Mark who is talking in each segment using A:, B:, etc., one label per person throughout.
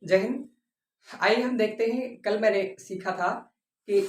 A: जय हिंद। आइए हम देखते हैं, कल मैंने सीखा था कि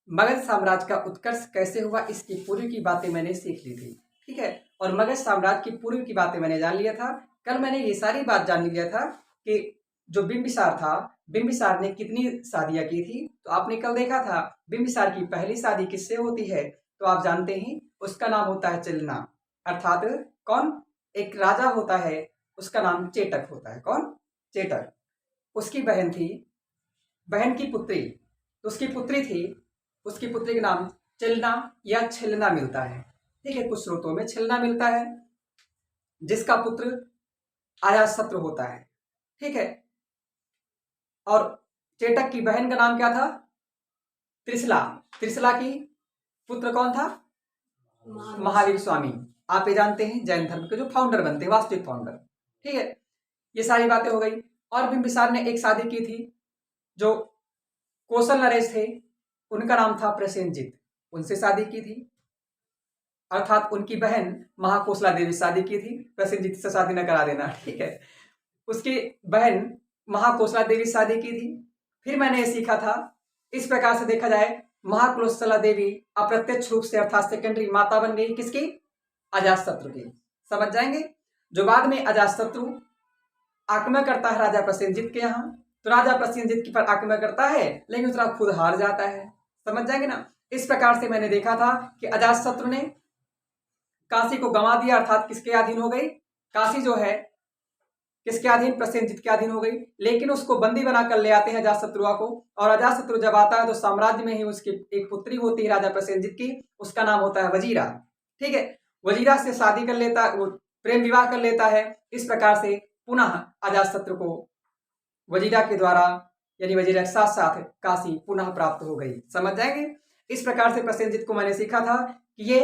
A: मगध साम्राज्य का उत्कर्ष कैसे हुआ, इसकी पूर्व की बातें मैंने सीख ली थी। ठीक है, और मगध साम्राज्य की पूर्व की बातें मैंने जान लिया था। कल मैंने ये सारी बात जान लिया था कि जो बिंबिसार था, बिंबिसार ने कितनी शादियां की थी। तो आपने कल देखा था बिंबिसार की पहली शादी किससे होती है, तो आप जानते हैं उसका नाम होता है चिलना। अर्थात कौन, एक राजा होता है, उसका नाम चेटक होता है। कौन? चेटक। उसकी बहन थी, बहन की पुत्री, तो उसकी पुत्री थी, उसकी पुत्री का नाम चिलना या छिलना मिलता है। ठीक है, कुछ स्रोतों में छिलना मिलता है, जिसका पुत्र अजातशत्रु होता है। ठीक है, और चेटक की बहन का नाम क्या था? त्रिशला। त्रिशला की पुत्र कौन था? महावीर स्वामी। आप ये जानते हैं जैन धर्म के जो फाउंडर बनते हैं, वास्तविक फाउंडर। ठीक है, ये सारी बातें हो गई। और बिंबिसार ने एक शादी की थी, जो कौशल नरेश थे, उनका नाम था प्रसेनजित, उनसे शादी की थी। अर्थात उनकी बहन महाकोसला देवी शादी की थी, प्रसेनजित से शादी न करा देना। ठीक है, उसकी बहन महाकोसला देवी शादी की थी। फिर मैंने ये सीखा था, इस प्रकार से देखा जाए महाकोसला देवी अप्रत्यक्ष रूप से अर्थात सेकेंडरी माता बन गई किसकी? अजातशत्रु की। समझ जाएंगे। जो बाद में अजातशत्रु आक्रमण करता है राजा प्रसेनजित के यहाँ, तो राजा प्रसेनजित के पर आक्रमण करता है, लेकिन उसका खुद हार जाता है। समझ जाएंगे ना। इस प्रकार से मैंने देखा था कि अजातशत्रु ने काशी को गंवा दिया, अर्थात किसके अधीन हो गई? काशी जो है किसके अधीन? प्रसेनजित के अधीन हो गई। लेकिन उसको बंदी बनाकर ले आते हैं अजातशत्रु को, और अजातशत्रु जब आता है तो साम्राज्य में ही उसकी एक पुत्री होती है राजा प्रसेनजित की, उसका नाम होता है वजीरा। ठीक है, वजीरा से शादी कर लेता, वो प्रेम विवाह कर लेता है। इस प्रकार से पुनः अजातशत्रु को वजीरा के द्वारा यानी वजीरा के साथ साथ काशी पुनः प्राप्त हो गई। समझ जाएंगे। इस प्रकार से प्रसेनजित को मैंने सीखा था कि ये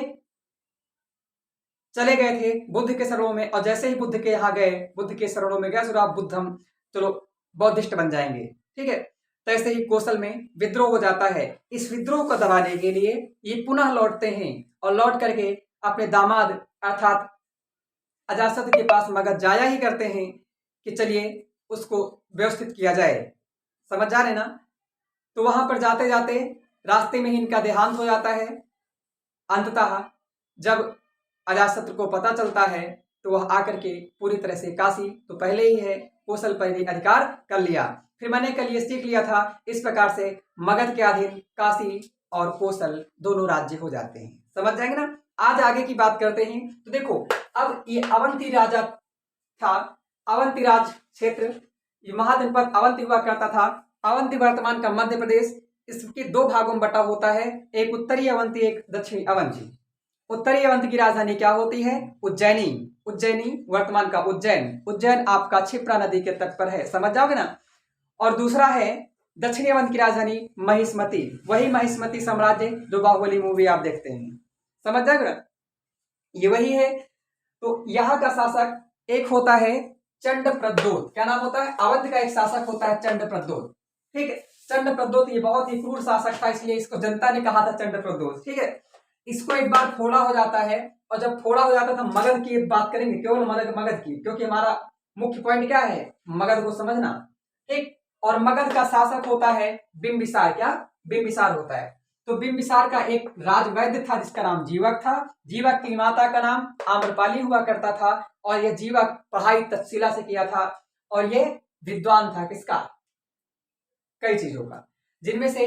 A: चले गए थे बुद्ध के शरणों में, और जैसे ही बुद्ध के यहाँ गए, बुद्ध के शरणों में गए, आप बुद्धम, चलो बौद्धिस्ट बन जाएंगे। ठीक है, तैसे ही कौशल में विद्रोह हो जाता है। इस विद्रोह को दबाने के लिए ये पुनः लौटते हैं, और लौट करके अपने दामाद अर्थात अजातशत्रु के पास मगध जाया ही करते हैं कि चलिए उसको व्यवस्थित किया जाए। समझ जा रहे ना। तो वहां पर जाते जाते रास्ते में ही इनका देहांत हो जाता है। अंततः जब अजातशत्रु को पता चलता है, तो वह आकर के पूरी तरह से काशी तो पहले ही है, कौशल पर भी अधिकार कर लिया। फिर मैंने कल ये सीख लिया था, इस प्रकार से मगध के अधीन काशी और कौशल दोनों राज्य हो जाते हैं। समझ जाएंगे ना। आज आगे की बात करते हैं। तो देखो, अब ये अवंती राजा था, अवंती राज क्षेत्र, ये महाजनपद अवंती हुआ करता था। अवंती वर्तमान का मध्य प्रदेश, इसके दो भागों में बटा होता है, एक उत्तरी अवंती, एक दक्षिणी अवंती। उत्तरी अवंती की राजधानी क्या होती है? उज्जैनी। उज्जैनी वर्तमान का उज्जैन। उज्जैन आपका क्षिप्रा नदी के तट पर है। समझ जाओगे ना। और दूसरा है दक्षिणी अवंत की राजधानी महिष्मती, वही महिष्मती साम्राज्य जो बाहुबली मूवी आप देखते हैं। समझ जाओगे ना, ये वही है। तो यहाँ का शासक एक होता है चंड प्रद्योत। क्या नाम होता है? अवध का एक शासक होता है चंड प्रद्योत। ठीक है, चंड प्रद्योत ये बहुत ही क्रूर शासक था, इसलिए इसको जनता ने कहा था चंड प्रद्योत। ठीक है, इसको एक बार फोड़ा हो जाता है, और जब फोड़ा हो जाता है तो मगध की बात करेंगे, केवल मगध मगध की, क्योंकि हमारा मुख्य पॉइंट क्या है? मगध को समझना। ठीक, और मगध का शासक होता है बिंबिसार। क्या? बिंबिसार होता है। तो बिंबिसार का एक राजवैद्य था जिसका नाम जीवक था। जीवक की माता का नाम आम्रपाली हुआ करता था, और यह जीवक पढ़ाई तक्षशिला से किया था, और यह विद्वान था किसका? कई चीजों का, जिनमें से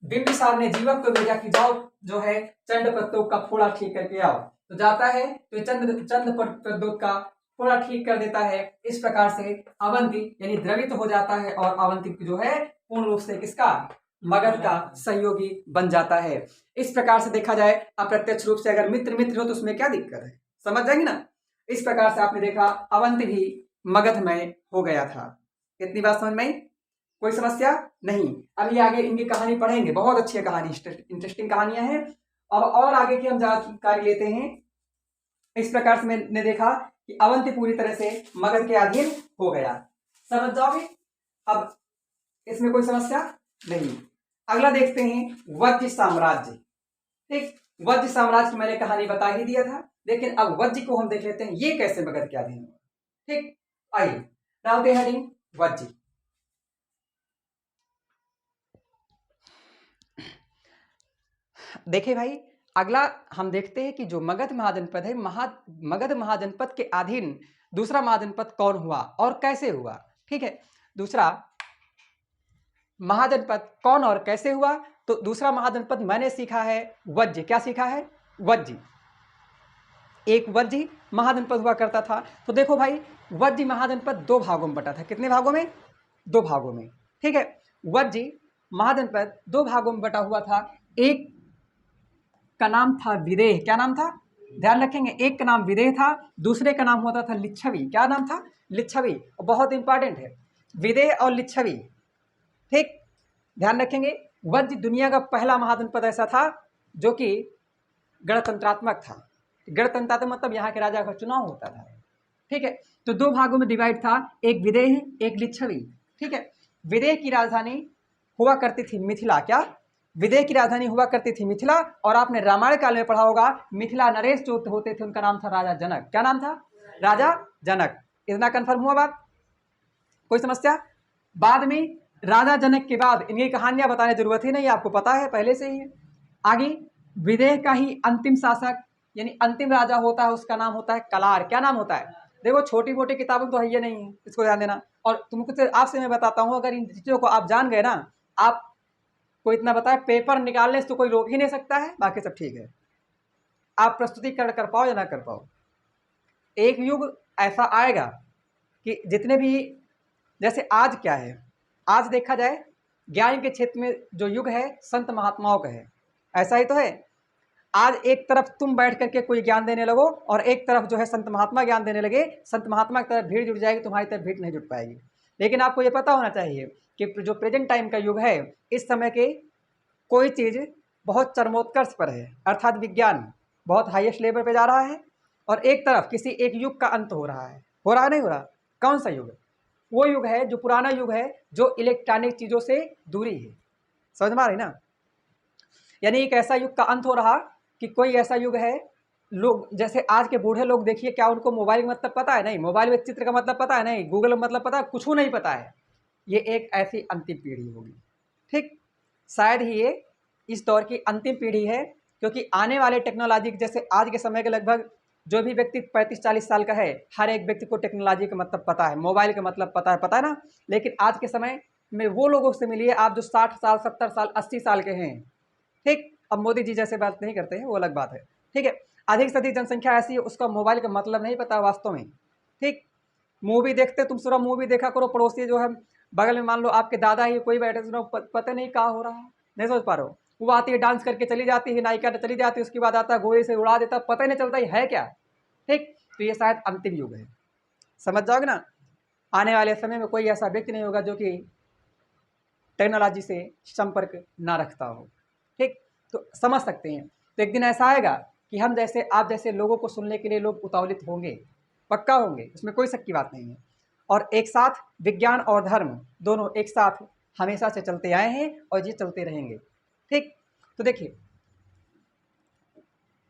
A: बिंबिसार ने जीवक को भेजा कि जाओ जो है चंड प्रद्योत का फोड़ा ठीक करके आओ। तो जाता है, तो चंद प्रद्योत का फोड़ा ठीक कर देता है। इस प्रकार से अवंती यानी द्रवित हो जाता है, और अवंती जो है पूर्ण रूप से किसका? मगध का सहयोगी बन जाता है। इस प्रकार से देखा जाए अप्रत्यक्ष रूप से अगर मित्र मित्र हो तो उसमें क्या दिक्कत है? समझ जाएंगे ना। इस प्रकार से आपने देखा अवंती भी मगध में हो गया था। इतनी बात समझ में आई? कोई समस्या नहीं। अभी आगे इनकी कहानी पढ़ेंगे, बहुत अच्छी कहानी, इंटरेस्टिंग कहानियां हैं। अब और आगे की हम जानकारी लेते हैं। इस प्रकार से मैंने देखा कि अवंती पूरी तरह से मगध के अधीन हो गया। समझ जाओगे। अब इसमें कोई समस्या नहीं। अगला देखते हैं वज्र साम्राज्य। ठीक, वज्र साम्राज्य की मैंने कहानी बता ही दिया था, लेकिन अब वज्र को हम देख लेते हैं, ये कैसे मगध के अधीन हुआ। ठीक, आइए डालते हैं हेडिंग वज्जी। देखिए भाई, अगला हम देखते हैं कि जो मगध महाजनपद है, मगध महाजनपद के अधीन दूसरा महाजनपद कौन हुआ और कैसे हुआ। ठीक है, दूसरा महाजनपद कौन और कैसे हुआ। तो दूसरा महाजनपद मैंने सीखा है वज्ज। क्या सीखा है? वज्ज। एक वज्ज महाजनपद हुआ करता था। तो देखो भाई, वज्ज महाजनपद दो भागों में बटा था। कितने भागों में? दो भागों में। ठीक है, वज्ज महाजनपद दो भागों में बटा हुआ था। एक का नाम था विदेह। क्या नाम था? ध्यान रखेंगे, एक का नाम विदेह था, दूसरे का नाम होता था लिच्छवी। क्या नाम था? लिच्छवी। बहुत इंपॉर्टेंट है, विदेह और लिच्छवी। ठीक, ध्यान रखेंगे। वज्ज दुनिया का पहला महाजनपद ऐसा था जो कि गणतंत्रात्मक था। गणतंत्रात्मक मतलब यहाँ के राजा का चुनाव होता था। ठीक है, तो दो भागों में डिवाइड था, एक विदेह एक लिच्छवी। ठीक है, विदेह की राजधानी हुआ करती थी मिथिला। क्या? विदेह की राजधानी हुआ करती थी मिथिला। और आपने रामायण काल में पढ़ा होगा, मिथिला नरेश जो होते थे उनका नाम था राजा जनक। क्या नाम था? राजा जनक। इतना कंफर्म हुआ बात? कोई समस्या? बाद में राजा जनक के बाद इनकी कहानियां बताने की जरूरत ही नहीं, आपको पता है पहले से ही है। आगे विदेह का ही अंतिम शासक यानी अंतिम राजा होता है, उसका नाम होता है कलार। क्या नाम होता है? देखो, छोटी मोटी किताबें तो है ये नहीं है, इसको ध्यान देना। और तुमको आपसे मैं बताता हूँ, अगर इन चीज़ों को आप जान गए ना, आप को इतना बताए पेपर निकालने से तो कोई रोक ही नहीं सकता है, बाकी सब ठीक है। आप प्रस्तुतिकरण कर पाओ या ना कर पाओ, एक युग ऐसा आएगा कि जितने भी, जैसे आज क्या है, आज देखा जाए ज्ञान के क्षेत्र में जो युग है संत महात्माओं का है, ऐसा ही तो है। आज एक तरफ तुम बैठ करके कोई ज्ञान देने लगो और एक तरफ जो है संत महात्मा ज्ञान देने लगे, संत महात्मा की तरफ भीड़ जुट जाएगी, तुम्हारी तरफ भीड़ नहीं जुट पाएगी। लेकिन आपको ये पता होना चाहिए कि जो प्रेजेंट टाइम का युग है, इस समय के कोई चीज़ बहुत चरमोत्कर्ष पर है, अर्थात विज्ञान बहुत हाईएस्ट लेवल पे जा रहा है, और एक तरफ किसी एक युग का अंत हो रहा है। हो रहा नहीं हो रहा? कौन सा युग? वो युग है जो पुराना युग है, जो इलेक्ट्रॉनिक चीज़ों से दूरी है। समझ में आ रही ना? यानी एक ऐसा युग का अंत हो रहा कि कोई ऐसा युग है, लोग जैसे आज के बूढ़े लोग देखिए, क्या उनको मोबाइल का मतलब पता है? नहीं। मोबाइल में चित्र का मतलब पता है? नहीं। गूगल का मतलब पता है? कुछ नहीं पता है। ये एक ऐसी अंतिम पीढ़ी होगी। ठीक, शायद ही ये इस दौर की अंतिम पीढ़ी है, क्योंकि आने वाले टेक्नोलॉजी, जैसे आज के समय के लगभग जो भी व्यक्ति 35-40 साल का है, हर एक व्यक्ति को टेक्नोलॉजी का मतलब पता है, मोबाइल का मतलब पता है ना। लेकिन आज के समय में वो लोगों से मिलिए आप जो 60 साल 70 साल 80 साल के हैं। ठीक, अब मोदी जी जैसे बात नहीं करते हैं, वो अलग बात है। ठीक है, अधिक से अधिक जनसंख्या ऐसी है, उसका मोबाइल का मतलब नहीं पता वास्तव में। ठीक, मूवी देखते, तुम पूरा मूवी देखा करो, पड़ोसी जो है बगल में, मान लो आपके दादा ही कोई बैठे, सुनो पता नहीं क्या हो रहा है, नहीं समझ पा रहे हो। वो आती है, डांस करके चली जाती है, नायिका चली जाती है, उसके बाद आता है गोली से उड़ा देता, पता ही नहीं चलता है क्या। ठीक, तो ये शायद अंतिम युग है, समझ जाओगे ना। आने वाले समय में कोई ऐसा व्यक्ति नहीं होगा जो कि टेक्नोलॉजी से संपर्क ना रखता हो। ठीक, तो समझ सकते हैं। तो एक दिन ऐसा आएगा कि हम जैसे आप जैसे लोगों को सुनने के लिए लोग उतावलित होंगे, पक्का होंगे, उसमें कोई शक की बात नहीं है। और एक साथ विज्ञान और धर्म दोनों एक साथ हमेशा से चलते आए हैं और ये चलते रहेंगे। ठीक, तो देखिए,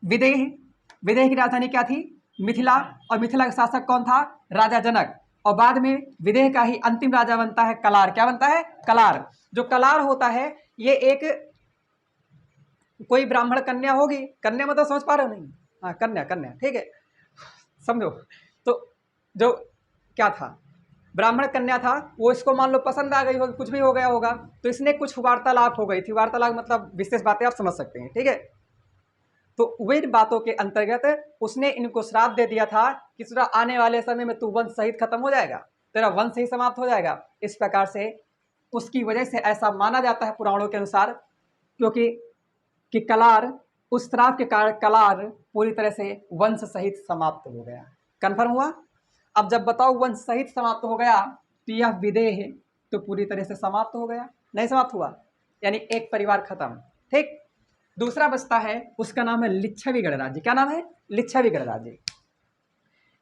A: विदेह विदेह की राजधानी क्या थी? मिथिला। और मिथिला का शासक कौन था? राजा जनक। और बाद में विदेह का ही अंतिम राजा बनता है कलार। क्या बनता है? कलार। जो कलार होता है, ये एक कोई ब्राह्मण कन्या होगी। कन्या मतलब समझ पा रहे हो? नहीं, हाँ, कन्या कन्या, ठीक है, समझो। तो जो क्या था, ब्राह्मण कन्या था, वो इसको मान लो पसंद आ गई हो, कुछ भी हो गया होगा, तो इसने कुछ वार्तालाप हो गई थी, वार्तालाप मतलब विशेष बातें आप समझ सकते हैं। ठीक है, तो वे बातों के अंतर्गत उसने इनको श्राप दे दिया था कि तेरा आने वाले समय में तू वंश सहित खत्म हो जाएगा, तेरा वंश ही समाप्त हो जाएगा। इस प्रकार से उसकी वजह से ऐसा माना जाता है पुराणों के अनुसार, क्योंकि कि कलार, उस श्राप के कारण कलार पूरी तरह से वंश सहित समाप्त हो गया। कन्फर्म हुआ? अब जब बताओ वंश सहित समाप्त हो गया, तो यह विदेह तो पूरी तरह से समाप्त हो गया, नहीं समाप्त हुआ, यानी एक परिवार खत्म। ठीक, दूसरा बचता है, उसका नाम है लिच्छवी गणराज्य। क्या नाम है? लिच्छवी गणराज्य।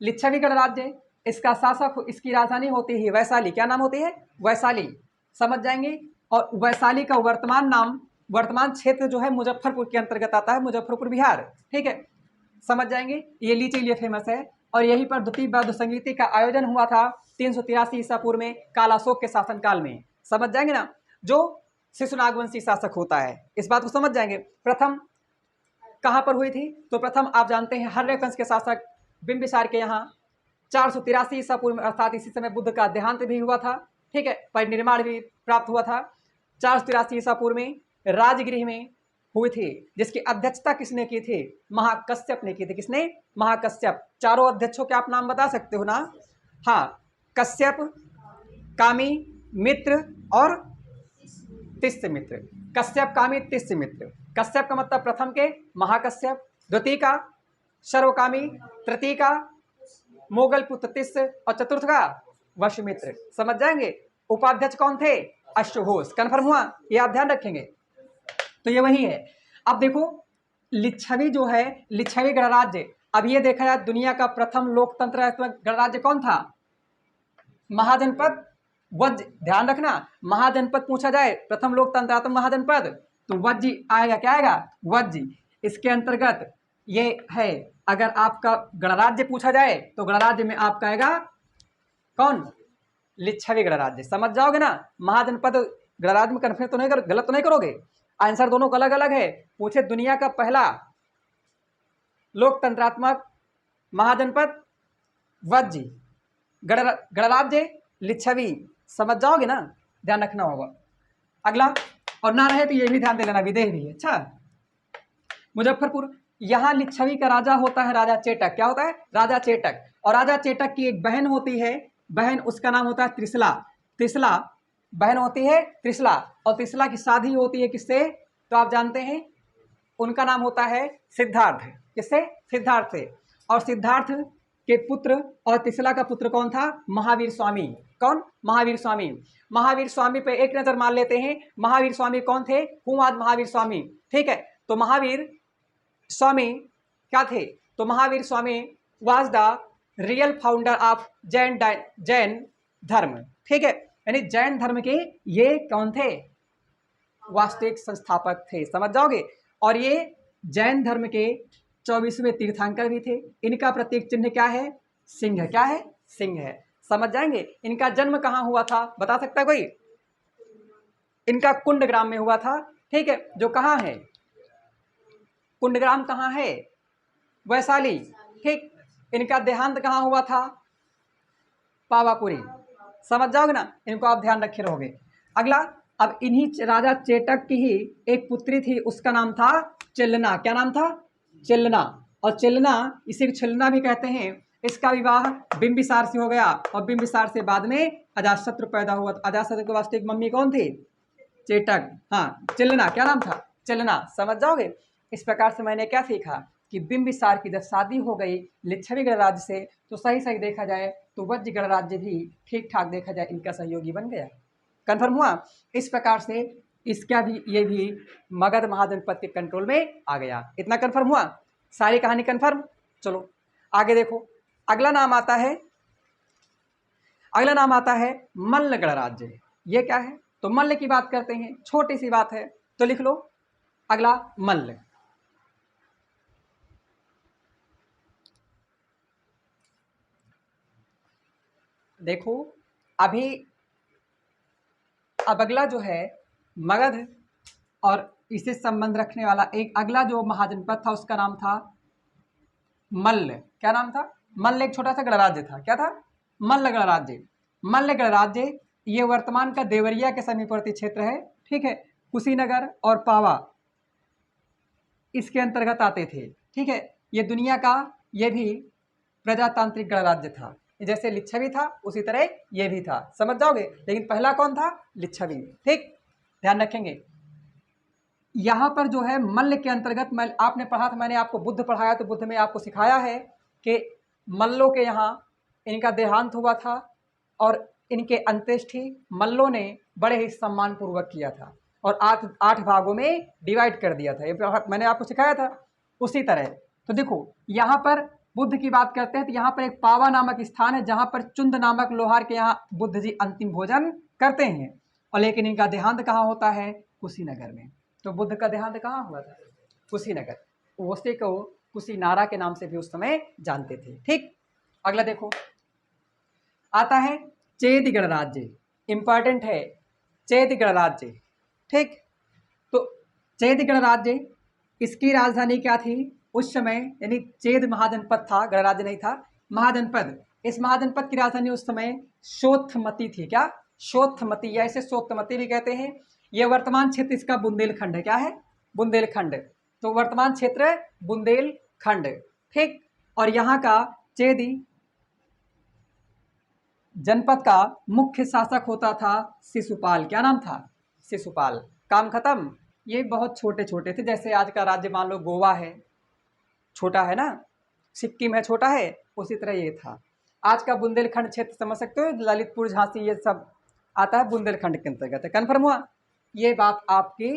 A: लिच्छवी गणराज्य, इसका शासक, इसकी राजधानी होती है वैशाली। क्या नाम होती है? वैशाली, समझ जाएंगे। और वैशाली का वर्तमान नाम, वर्तमान क्षेत्र जो है मुजफ्फरपुर के अंतर्गत आता है, मुजफ्फरपुर बिहार। ठीक है, समझ जाएंगे। ये लीची लिए फेमस है, और यहीं पर द्वितीय बौद्ध संगीति का आयोजन हुआ था। 383 ईसा पूर्व में कालाशोक के शासनकाल में। समझ जाएंगे ना, जो शिशुनाग वंशी शासक होता है, इस बात को समझ जाएंगे। प्रथम कहाँ पर हुई थी? तो प्रथम आप जानते हैं हर्यवंश के शासक बिंबिसार के यहाँ 483 ईसा पूर्व में, अर्थात इसी समय बुद्ध का देहांत भी हुआ था। ठीक है, परिनिर्माण भी प्राप्त हुआ था। 483 ईसा पूर्व में राजगृह में हुई थी, जिसकी अध्यक्षता किसने की थी? महाकश्यप ने की थी। किसने? महाकश्यप। चारों अध्यक्षों के आप नाम बता सकते हो ना? हाँ, कश्यप, कामी, मित्र और तिष्यमित्र। कश्यप, कामी, तिष्यमित्र। कश्यप का मतलब प्रथम के महाकश्यप, द्वितीय का सर्वकामी, तृतीय का मोगल पुत्र तिष्य और चतुर्थ का वशमित्र। समझ जाएंगे। उपाध्यक्ष कौन थे? अश्वघोष। कन्फर्म हुआ? ये आप ध्यान रखेंगे। तो ये वही है। अब देखो लिच्छवी जो है, लिच्छवी गणराज्य, अब ये देखा जाए दुनिया का प्रथम लोकतंत्रात्मक गणराज्य कौन था? महाजनपद वज्र। ध्यान रखना, महाजनपद पूछा जाए प्रथम लोकतंत्रात्मक महाजनपद तो वज्र आएगा। क्या आएगा? वज्र। इसके अंतर्गत ये है। अगर आपका गणराज्य पूछा जाए तो गणराज्य में आपका आएगा कौन? लिच्छवी गणराज्य। समझ जाओगे ना। महाजनपद गणराज्य में कन्फ्यूज तो नहीं गलत तो नहीं करोगे? आंसर दोनों का अलग अलग है। पूछे दुनिया का पहला लोकतंत्रात्मक महाजनपद वज्र, गणराज्य लिच्छवी। समझ जाओगे ना, ध्यान रखना होगा। अगला, और ना रहे तो ये भी ध्यान दे लेना, विदेह भी है। अच्छा, मुजफ्फरपुर, यहाँ लिच्छवी का राजा होता है राजा चेटक। क्या होता है? राजा चेटक। और राजा चेटक की एक बहन होती है, बहन, उसका नाम होता है त्रिशला। त्रिशला बहन होती है त्रिशला, और त्रिशला की शादी होती है किससे? तो आप जानते हैं उनका नाम होता है सिद्धार्थ। किससे? सिद्धार्थ से। और सिद्धार्थ के पुत्र और त्रिशला का पुत्र कौन था? महावीर स्वामी। कौन? महावीर स्वामी। महावीर स्वामी पे एक नजर मान लेते हैं। महावीर स्वामी कौन थे? कुमार महावीर स्वामी। ठीक है, तो महावीर स्वामी क्या थे? तो Mahavir Swami was the real founder of Jain dharma. ठीक है, यानी जैन धर्म के ये कौन थे? वास्तविक संस्थापक थे। समझ जाओगे। और ये जैन धर्म के 24वें तीर्थंकर भी थे। इनका प्रतीक चिन्ह क्या है? सिंह। क्या है? सिंह है। समझ जाएंगे। इनका जन्म कहाँ हुआ था? बता सकता है कोई? इनका कुंडग्राम में हुआ था। ठीक है, जो कहाँ है? कुंडग्राम कहाँ है? वैशाली। ठीक, इनका देहांत कहाँ हुआ था? पावापुरी। समझ जाओगे ना, इनको आप ध्यान रखे रहोगे। अगला, अब इन्हीं राजा चेटक की ही एक पुत्री थी, उसका नाम था चिल्लना। क्या नाम था? चिल्लना। और चिल्लना, इसे छिल्लना भी कहते हैं। इसका विवाह बिंबिसार से हो गया, और बिंबिसार से बाद में अजातशत्रु पैदा हुआ। अजातशत्रु के वास्तविक मम्मी कौन थी? चेटक। हाँ, चिल्लना। क्या नाम था? चिल्लना। समझ जाओगे। इस प्रकार से मैंने क्या सीखा कि बिंबिसार की जब शादी हो गई लिच्छवी गणराज्य से, तो सही सही देखा जाए तो वज्र गणराज्य भी ठीक ठाक देखा जाए इनका सहयोगी बन गया। कन्फर्म हुआ? इस प्रकार से इसका भी, ये भी मगध महाजनपद के कंट्रोल में आ गया। इतना कन्फर्म हुआ? सारी कहानी कन्फर्म। चलो आगे देखो। अगला नाम आता है, अगला नाम आता है मल्ल गणराज्य। ये क्या है? तो मल्ल की बात करते हैं, छोटी सी बात है तो लिख लो। अगला मल्ल। देखो अभी, अब अगला जो है मगध और इससे संबंध रखने वाला एक अगला जो महाजनपद था उसका नाम था मल्ल। क्या नाम था? मल्ल एक छोटा सा गणराज्य था। क्या था? मल्ल गणराज्य। मल्ल गणराज्य ये वर्तमान का देवरिया के समीपवर्ती क्षेत्र है। ठीक है, कुशीनगर और पावा इसके अंतर्गत आते थे। ठीक है, ये दुनिया का ये भी प्रजातांत्रिक गणराज्य था। जैसे लिच्छवी था उसी तरह ये भी था। समझ जाओगे। लेकिन पहला कौन था? लिच्छवी। ठीक, ध्यान रखेंगे। यहाँ पर जो है मल्ल के अंतर्गत, मैं आपने पढ़ा था, मैंने आपको बुद्ध पढ़ाया तो बुद्ध में आपको सिखाया है कि मल्लों के यहाँ इनका देहांत हुआ था और इनके अंत्येष्टि मल्लों ने बड़े ही सम्मान पूर्वक किया था और आठ भागों में डिवाइड कर दिया था। ये मैंने आपको सिखाया था। उसी तरह तो देखो यहाँ पर बुद्ध की बात करते हैं तो यहाँ पर एक पावा नामक स्थान है जहाँ पर चुंद नामक लोहार के यहाँ बुद्ध जी अंतिम भोजन करते हैं। और लेकिन इनका देहांत कहाँ होता है? कुशीनगर में। तो बुद्ध का देहांत कहाँ हुआ था? कुशीनगर। उसी को कुशीनारा के नाम से भी उस समय जानते थे। ठीक, अगला देखो आता है चेद गणराज्य, इंपॉर्टेंट है, चेद गणराज्य। ठीक, तो चेद गणराज्य, इसकी राजधानी क्या थी उस समय, यानी चेद महाजनपद था, गणराज्य नहीं था, महाजनपद। इस महाजनपद की राजधानी उस समय शोथमती थी। क्या? शोथमती, या इसे शोथमती भी कहते हैं। यह वर्तमान क्षेत्र इसका बुंदेलखंड है। क्या है? बुंदेलखंड। तो वर्तमान क्षेत्र बुंदेलखंड। ठीक, और यहाँ का चेदी जनपद का मुख्य शासक होता था शिशुपाल। क्या नाम था? शिशुपाल। काम खत्म। ये बहुत छोटे छोटे थे, जैसे आज का राज्य मान लो गोवा है, छोटा है ना, सिक्किम है, छोटा है, उसी तरह ये था। आज का बुंदेलखंड क्षेत्र समझ सकते हो, ललितपुर, झांसी, ये सब आता है बुंदेलखंड के अंतर्गत है। कन्फर्म हुआ? ये बात आपकी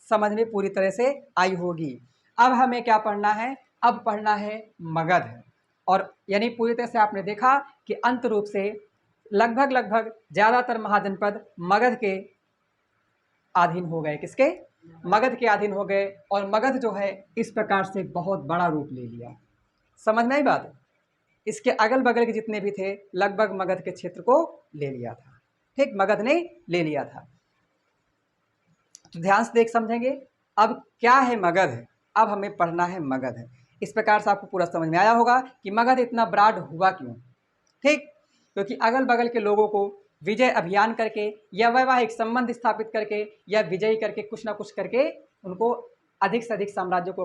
A: समझ में पूरी तरह से आई होगी। अब हमें क्या पढ़ना है? अब पढ़ना है मगध। और यानी पूरी तरह से आपने देखा कि अंत रूप से लगभग ज़्यादातर महाजनपद मगध के अधीन हो गए। किसके? मगध के अधीन हो गए। और मगध जो है इस प्रकार से बहुत बड़ा रूप ले लिया। समझ में आई बात? इसके अगल बगल के जितने भी थे लगभग मगध के क्षेत्र को ले लिया था। ठीक, मगध ने ले लिया था। तो ध्यान से देख समझेंगे। अब क्या है मगध? अब हमें पढ़ना है मगध। इस प्रकार से आपको पूरा समझ में आया होगा कि मगध इतना ब्रॉड हुआ क्यों। ठीक, क्योंकि अगल बगल के लोगों को विजय अभियान करके या वैवाहिक संबंध स्थापित करके या विजयी करके कुछ ना कुछ करके उनको अधिक से अधिक साम्राज्यों को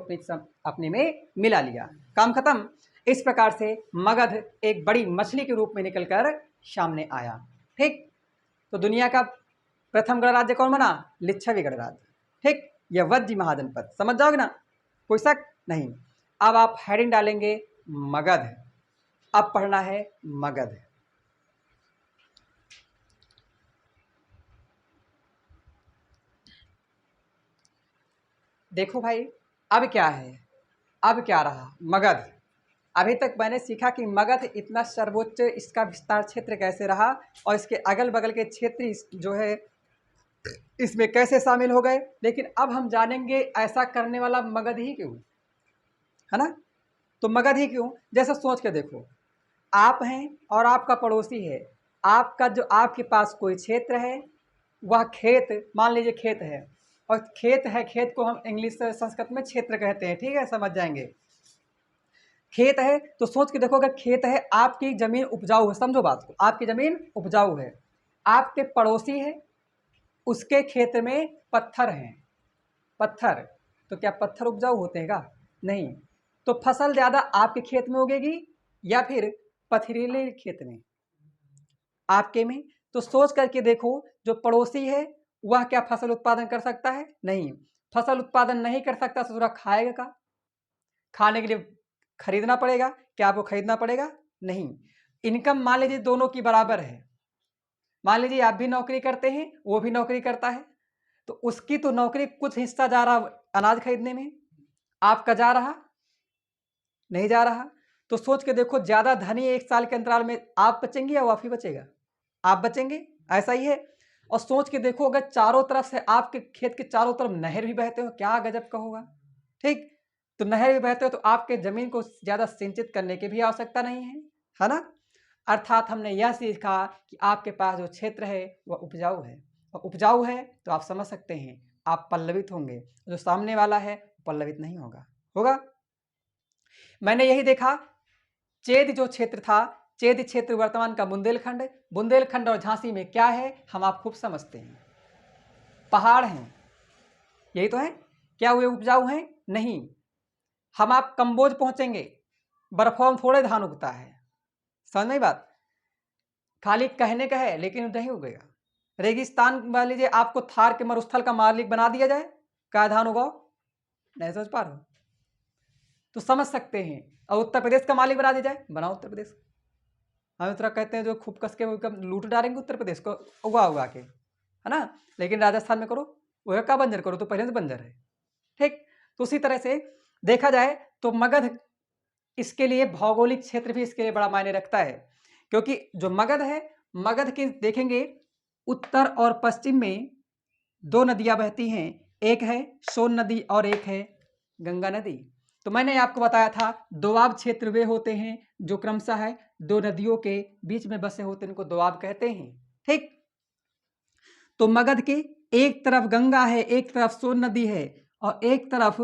A: अपने में मिला लिया। काम खत्म। इस प्रकार से मगध एक बड़ी मछली के रूप में निकलकर सामने आया। ठीक, तो दुनिया का प्रथम गणराज्य कौन बना? लिच्छवी गणराज्य। ठीक, यह वज्जी महाजनपद। समझ जाओगे ना, कोई शक नहीं। अब आप हेडिंग डालेंगे मगध। अब पढ़ना है मगध। देखो भाई, अब क्या है? अब क्या रहा? मगध। अभी तक मैंने सीखा कि मगध इतना सर्वोच्च, इसका विस्तार क्षेत्र कैसे रहा और इसके अगल बगल के क्षेत्र जो है इसमें कैसे शामिल हो गए। लेकिन अब हम जानेंगे ऐसा करने वाला मगध ही क्यों, है ना। तो मगध ही क्यों? जैसा सोच के देखो, आप हैं और आपका पड़ोसी है, आपका जो आपके पास कोई क्षेत्र है, वह खेत, मान लीजिए खेत है, और खेत है, खेत को हम इंग्लिश संस्कृत में क्षेत्र कहते हैं। ठीक है, समझ जाएंगे। खेत है तो सोच के देखो, अगर खेत है, आपकी जमीन उपजाऊ है, समझो बात को, आपकी जमीन उपजाऊ है, आपके पड़ोसी है, उसके खेत में पत्थर हैं, पत्थर, तो क्या पत्थर उपजाऊ होते हैं का? नहीं। तो फसल ज़्यादा आपके खेत में उगेगी या फिर पथरीले खेत में? आपके में। तो सोच करके देखो, जो पड़ोसी है वह क्या फसल उत्पादन कर सकता है? नहीं। फसल उत्पादन नहीं कर सकता तो थोड़ा खाएगा का? खाने के लिए खरीदना पड़ेगा। क्या आपको खरीदना पड़ेगा? नहीं। इनकम मान लीजिए दोनों की बराबर है, मान लीजिए आप भी नौकरी करते हैं, वो भी नौकरी करता है, तो उसकी तो नौकरी कुछ हिस्सा जा रहा अनाज खरीदने में, आपका जा रहा नहीं जा रहा। तो सोच के देखो, ज़्यादा धनी एक साल के अंतराल में आप बचेंगे या वाफी बचेगा? आप बचेंगे, ऐसा ही है। और सोच के देखो, अगर चारों तरफ से आपके खेत के चारों तरफ नहर भी बहते हो, क्या गजब का होगा। ठीक, तो नहर भी बहते हो तो आपके ज़मीन को ज़्यादा सिंचित करने की भी आवश्यकता नहीं है ना। अर्थात हमने यह सीखा कि आपके पास जो क्षेत्र है वह उपजाऊ है, और उपजाऊ है तो आप समझ सकते हैं आप पल्लवित होंगे, जो सामने वाला है पल्लवित नहीं होगा। मैंने यही देखा, चेद जो क्षेत्र था, चेद क्षेत्र वर्तमान का बुंदेलखंड, बुंदेलखंड और झांसी में क्या है हम आप खूब समझते हैं, पहाड़ हैं, यही तो है। क्या वे उपजाऊ हैं? नहीं। हम आप कंबोज पहुंचेंगे, बर्फों में थोड़े धान उगता है, समझ में बात, खाली कहने का है लेकिन नहीं उगेगा। रेगिस्तान मान लीजिए, आपको थार के मरुस्थल का मालिक बना दिया जाए, क्या धान उगाओ? नहीं समझ पा रहे हो तो समझ सकते हैं। और उत्तर प्रदेश का मालिक बना दिया जाए, बनाओ उत्तर प्रदेश। हम इस तरह कहते हैं जो खूब कस के लूट डालेंगे उत्तर प्रदेश को उगा के, है ना। लेकिन राजस्थान में करो, वह का बंजर करो तो पहले से बंजर है। ठीक, तो उसी तरह से देखा जाए तो मगध, इसके लिए भौगोलिक क्षेत्र भी इसके लिए बड़ा मायने रखता है, क्योंकि जो मगध है, मगध के देखेंगे उत्तर और पश्चिम में दो नदियां बहती हैं, एक है सोन नदी और एक है गंगा नदी। तो मैंने आपको बताया था दोआब क्षेत्र वे होते हैं जो क्रमशः है दो नदियों के बीच में बसे होते हैं, इनको दोआब कहते हैं। ठीक, तो मगध की एक तरफ गंगा है, एक तरफ सोन नदी है, और एक तरफ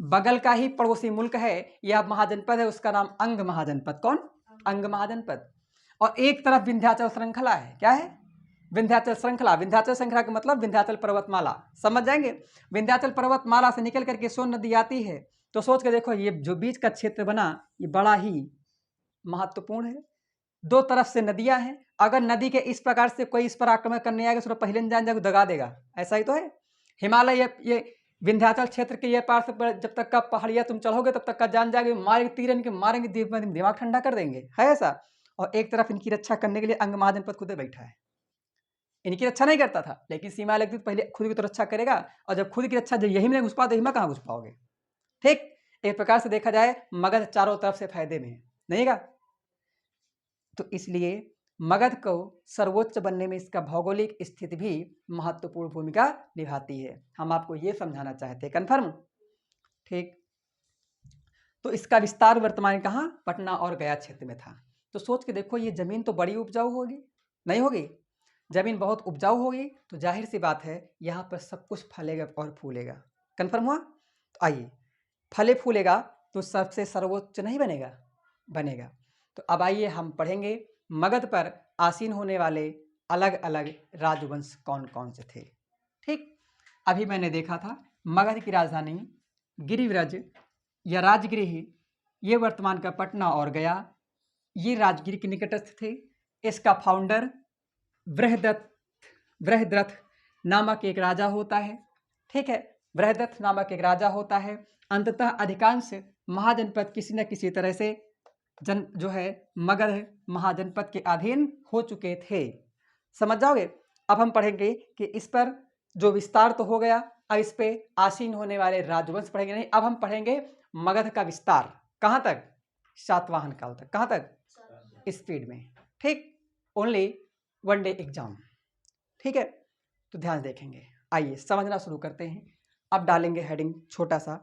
A: बगल का ही पड़ोसी मुल्क है, यह महाजनपद है, उसका नाम अंग महाजनपद। कौन? अंग महाजनपद। और एक तरफ विंध्याचल श्रृंखला है। क्या है? विंध्याचल श्रृंखला। विंध्याचल श्रृंखला का मतलब विंध्याचल पर्वतमाला, समझ जाएंगे। विंध्याचल पर्वतमाला से निकल करके सोन नदी आती है। तो सोच के देखो, ये जो बीच का क्षेत्र बना, ये बड़ा ही महत्वपूर्ण है। दो तरफ से नदियां हैं। अगर नदी के इस प्रकार से कोई इस पर आक्रमण करने आएगा, तो पहले जान जाएगा, दगा देगा। ऐसा ही तो है। हिमालय ये विंध्याचल क्षेत्र के ये पार से जब तक का पहाड़िया तुम चढ़ोगे, तब तक का जान जाएंगे, मारेंगे, तीर इनके मारेंगे, दिमाग ठंडा कर देंगे, है ऐसा। और एक तरफ इनकी रक्षा करने के लिए अंग महाजनपद खुद बैठा है। इनकी रक्षा नहीं करता था, लेकिन सीमा लगती तो पहले खुद की तो रक्षा करेगा। और जब खुद की रक्षा जब यही में घुस पाओ, तो यही में कहाँ घुस पाओगे। ठीक, एक प्रकार से देखा जाए मगध चारों तरफ से फायदे में है, नहीं का। तो इसलिए मगध को सर्वोच्च बनने में इसका भौगोलिक स्थिति भी महत्वपूर्ण भूमिका निभाती है। हम आपको ये समझाना चाहते हैं। कन्फर्म? ठीक, तो इसका विस्तार वर्तमान कहाँ? पटना और गया क्षेत्र में था। तो सोच के देखो, ये जमीन तो बड़ी उपजाऊ होगी, नहीं होगी? जमीन बहुत उपजाऊ होगी, तो जाहिर सी बात है यहाँ पर सब कुछ फलेगा और फूलेगा। कन्फर्म हुआ? तो आइए, फले फूलेगा तो सबसे सर्वोच्च नहीं बनेगा? बनेगा। तो अब आइए हम पढ़ेंगे मगध पर आसीन होने वाले अलग अलग राजवंश कौन कौन से थे। ठीक, अभी मैंने देखा था मगध की राजधानी गिरिव्रज या राजगृह, ये वर्तमान का पटना और गया, ये राजगिर के निकटस्थ थे। इसका फाउंडर बृहद्रथ नामक एक राजा होता है। ठीक है, बृहद्रथ नामक एक राजा होता है। अंततः अधिकांश महाजनपद किसी न किसी तरह से जो है मगध महाजनपद के अधीन हो चुके थे। समझ जाओगे? अब हम पढ़ेंगे कि इस पर जो विस्तार तो हो गया, अब इस पे आसीन होने वाले राजवंश पढ़ेंगे नहीं। अब हम पढ़ेंगे मगध का विस्तार कहाँ तक? सातवाहन काल तक। कहाँ तक? स्पीड में। ठीक, ओनली वन डे एग्जाम। ठीक है, तो ध्यान देखेंगे। आइए समझना शुरू करते हैं। अब डालेंगे हेडिंग छोटा सा,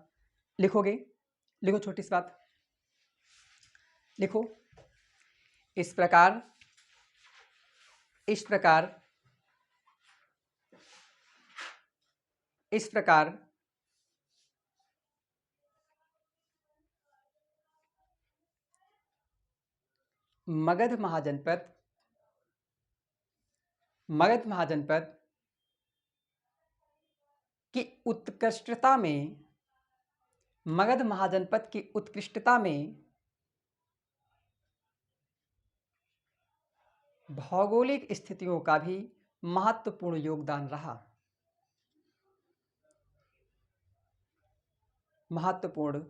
A: लिखोगे, लिखो छोटी सी बात, लिखो इस प्रकार मगध महाजनपद की उत्कृष्टता में, मगध महाजनपद की उत्कृष्टता में भौगोलिक स्थितियों का भी महत्वपूर्ण योगदान रहा। महत्वपूर्ण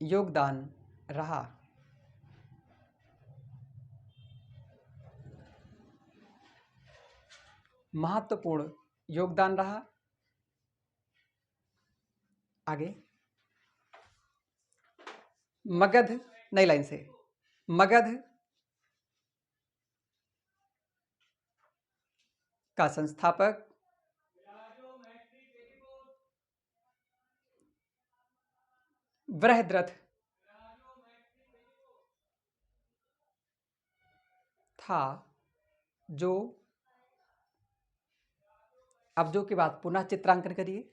A: योगदान रहा। महत्वपूर्ण योगदान रहा। आगे मगध, नई लाइन से, मगध का संस्थापक बृहद्रथ था, जो, अब जो के बाद पुनः चित्रांकन करिए।